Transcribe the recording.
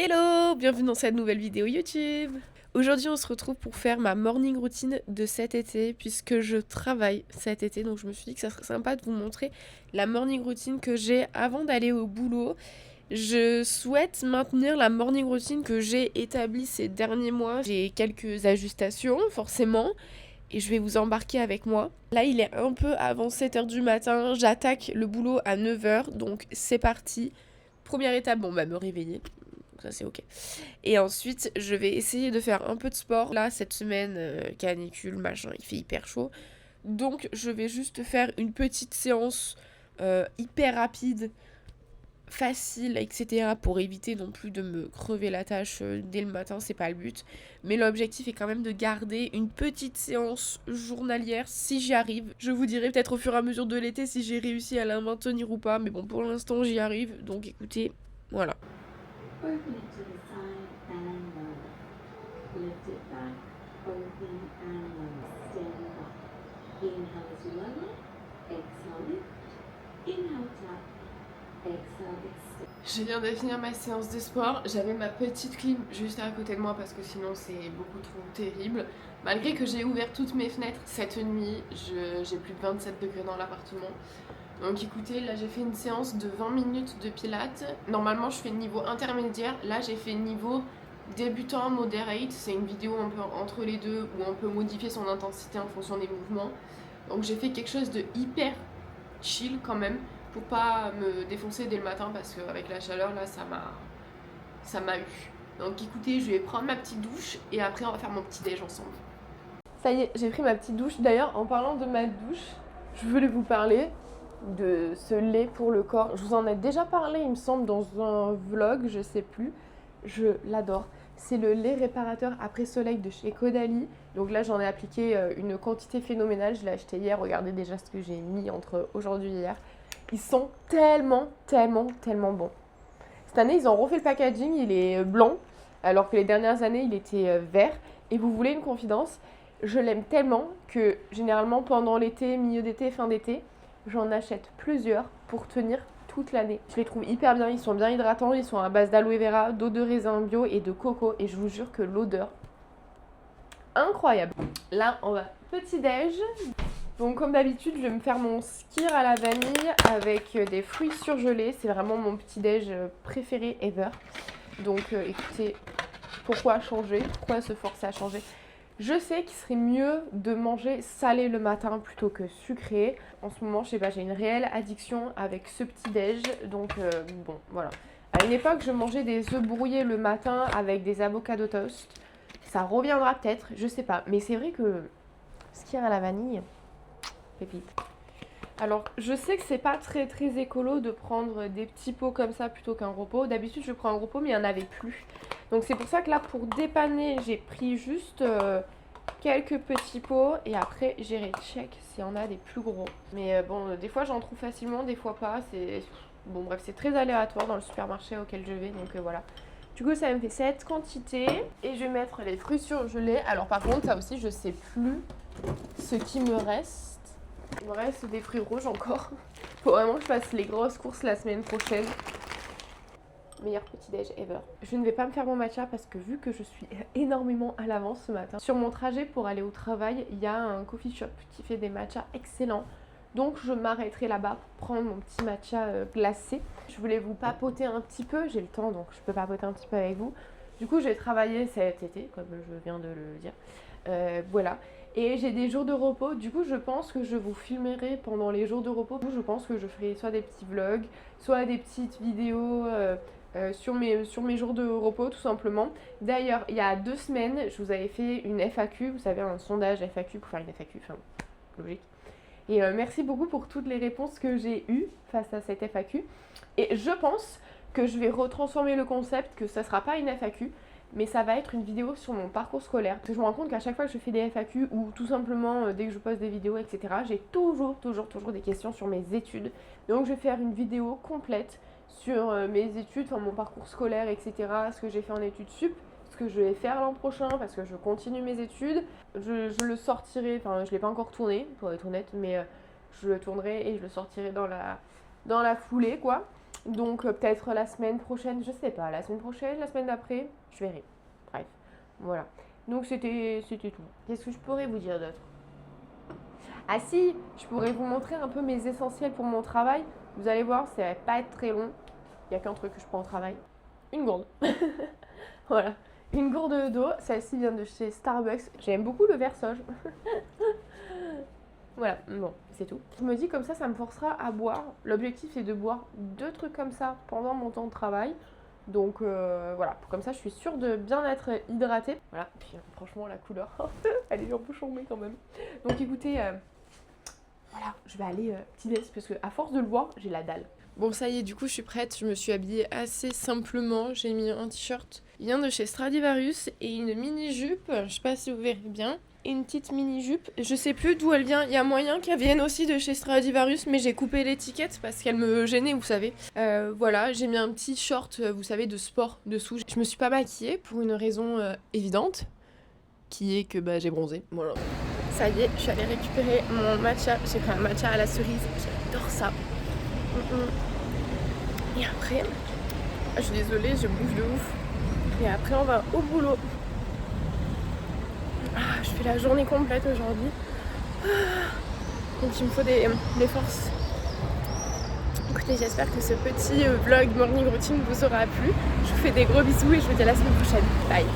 Hello, bienvenue dans cette nouvelle vidéo YouTube. Aujourd'hui on se retrouve pour faire ma morning routine de cet été puisque je travaille cet été, donc je me suis dit que ça serait sympa de vous montrer la morning routine que j'ai avant d'aller au boulot. Je souhaite maintenir la morning routine que j'ai établie ces derniers mois. J'ai quelques ajustations forcément et je vais vous embarquer avec moi. Là il est un peu avant 7h du matin, j'attaque le boulot à 9h, donc c'est parti. Première étape, me réveiller. Ça c'est ok. Et ensuite, je vais essayer de faire un peu de sport. Là, cette semaine, canicule, machin, il fait hyper chaud. Donc, je vais juste faire une petite séance hyper rapide, facile, etc. pour éviter non plus de me crever la tâche dès le matin, c'est pas le but. Mais l'objectif est quand même de garder une petite séance journalière si j'y arrive. Je vous dirai peut-être au fur et à mesure de l'été si j'ai réussi à la maintenir ou pas. Mais bon, pour l'instant, j'y arrive. Donc, écoutez, voilà. Open it to the side and lower. Lift it back, open and lower. Stand up. Inhale to lower. Exhale lift. Inhale tap. Exhale extend. Je viens de finir ma séance de sport. J'avais ma petite clim juste à côté de moi parce que sinon c'est beaucoup trop terrible. Malgré que j'ai ouvert toutes mes fenêtres cette nuit, j'ai plus de 27 degrés dans l'appartement. Donc écoutez, là j'ai fait une séance de 20 minutes de pilates. Normalement je fais niveau intermédiaire. Là j'ai fait niveau débutant moderate. C'est une vidéo un peu entre les deux où on peut modifier son intensité en fonction des mouvements. Donc j'ai fait quelque chose de hyper chill quand même pour pas me défoncer dès le matin parce qu'avec la chaleur là ça m'a eu. Donc écoutez, je vais prendre ma petite douche et après on va faire mon petit déj ensemble. Ça y est, j'ai pris ma petite douche. D'ailleurs, en parlant de ma douche, je voulais vous parler de ce lait pour le corps. Je vous en ai déjà parlé, il me semble, dans un vlog, je sais plus. Je l'adore. C'est le lait réparateur après soleil de chez Caudalie. Donc là, j'en ai appliqué une quantité phénoménale. Je l'ai acheté hier. Regardez déjà ce que j'ai mis entre aujourd'hui et hier. Ils sont tellement bons. Cette année, ils ont refait le packaging. Il est blanc, alors que les dernières années, il était vert. Et vous voulez une confidence? Je l'aime tellement que généralement, pendant l'été, milieu d'été, fin d'été, j'en achète plusieurs pour tenir toute l'année. Je les trouve hyper bien, ils sont bien hydratants, ils sont à base d'aloe vera, d'eau de raisin bio et de coco. Et je vous jure que l'odeur, incroyable. Là, on va petit déj. Donc comme d'habitude, je vais me faire mon skyr à la vanille avec des fruits surgelés. C'est vraiment mon petit déj préféré ever. Donc écoutez, pourquoi changer? Pourquoi se forcer à changer? Je sais qu'il serait mieux de manger salé le matin plutôt que sucré. En ce moment, je sais pas, j'ai une réelle addiction avec ce petit déj. Donc bon, voilà. À une époque, je mangeais des œufs brouillés le matin avec des avocado toast. Ça reviendra peut-être, je sais pas. Mais c'est vrai que skyr à la vanille, pépite. Alors, je sais que c'est pas très écolo de prendre des petits pots comme ça plutôt qu'un gros pot. D'habitude, je prends un gros pot, mais il n'y en avait plus. Donc, c'est pour ça que là, pour dépanner, j'ai pris juste quelques petits pots. Et après, j'irai check s'il y en a des plus gros. Mais bon, des fois, j'en trouve facilement, des fois pas. Bon, bref, c'est très aléatoire dans le supermarché auquel je vais. Donc, voilà. Du coup, ça me fait cette quantité. Et je vais mettre les fruits surgelés. Alors, par contre, ça aussi, je sais plus ce qui me reste. Il me reste des fruits rouges encore. Faut vraiment que je fasse les grosses courses la semaine prochaine. Meilleur petit déj ever. Je ne vais pas me faire mon matcha parce que vu que je suis énormément à l'avance ce matin, sur mon trajet pour aller au travail, il y a un coffee shop qui fait des matchas excellents. Donc je m'arrêterai là-bas pour prendre mon petit matcha glacé. Je voulais vous papoter un petit peu, j'ai le temps donc je peux papoter un petit peu avec vous. Du coup j'ai travaillé cet été, comme je viens de le dire. Voilà. Et j'ai des jours de repos, du coup je pense que je vous filmerai pendant les jours de repos. Je pense que je ferai soit des petits vlogs, soit des petites vidéos sur mes jours de repos tout simplement. D'ailleurs, il y a 2 semaines, je vous avais fait une FAQ, vous savez, un sondage FAQ pour faire une FAQ, enfin, logique. Et merci beaucoup pour toutes les réponses que j'ai eues face à cette FAQ. Et je pense que je vais retransformer le concept, que ça sera pas une FAQ, mais ça va être une vidéo sur mon parcours scolaire. Parce que je me rends compte qu'à chaque fois que je fais des FAQ ou tout simplement dès que je poste des vidéos, etc., j'ai toujours des questions sur mes études. Donc je vais faire une vidéo complète sur mes études, enfin mon parcours scolaire, etc., ce que j'ai fait en études sup, ce que je vais faire l'an prochain parce que je continue mes études. Je le sortirai, enfin je l'ai pas encore tourné pour être honnête, mais je le tournerai et je le sortirai dans la foulée quoi. Donc peut-être la semaine prochaine, je sais pas, la semaine prochaine, la semaine d'après, je verrai. Bref, voilà. Donc c'était tout. Qu'est-ce que je pourrais vous dire d'autre? Ah si, je pourrais vous montrer un peu mes essentiels pour mon travail. Vous allez voir, ça va pas être très long. Il n'y a qu'un truc que je prends au travail. Une gourde. Voilà. Une gourde d'eau. Celle-ci vient de chez Starbucks. J'aime beaucoup le versoge. Voilà, bon, c'est tout. Je me dis comme ça me forcera à boire. L'objectif c'est de boire 2 trucs comme ça pendant mon temps de travail. Donc voilà, comme ça je suis sûre de bien être hydratée. Voilà, puis franchement la couleur, elle est un peu chambée quand même. Donc écoutez, voilà, je vais aller petit déj parce que à force de le boire, j'ai la dalle. Bon ça y est, du coup je suis prête, je me suis habillée assez simplement. J'ai mis un t-shirt, il vient de chez Stradivarius et une mini-jupe, je sais pas si vous verrez bien. Une petite mini-jupe, je sais plus d'où elle vient, il y a moyen qu'elle vienne aussi de chez Stradivarius mais j'ai coupé l'étiquette parce qu'elle me gênait, vous savez. Voilà, j'ai mis un petit short, vous savez, de sport dessous. Je me suis pas maquillée pour une raison évidente, qui est que j'ai bronzé, voilà. Ça y est, je suis allée récupérer mon matcha, j'ai pris un matcha à la cerise, j'adore ça. Et après, je suis désolée, je bouge de ouf. Et après on va au boulot. Je fais la journée complète aujourd'hui. Donc il me faut des forces. Écoutez, j'espère que ce petit vlog morning routine vous aura plu. Je vous fais des gros bisous et je vous dis à la semaine prochaine. Bye.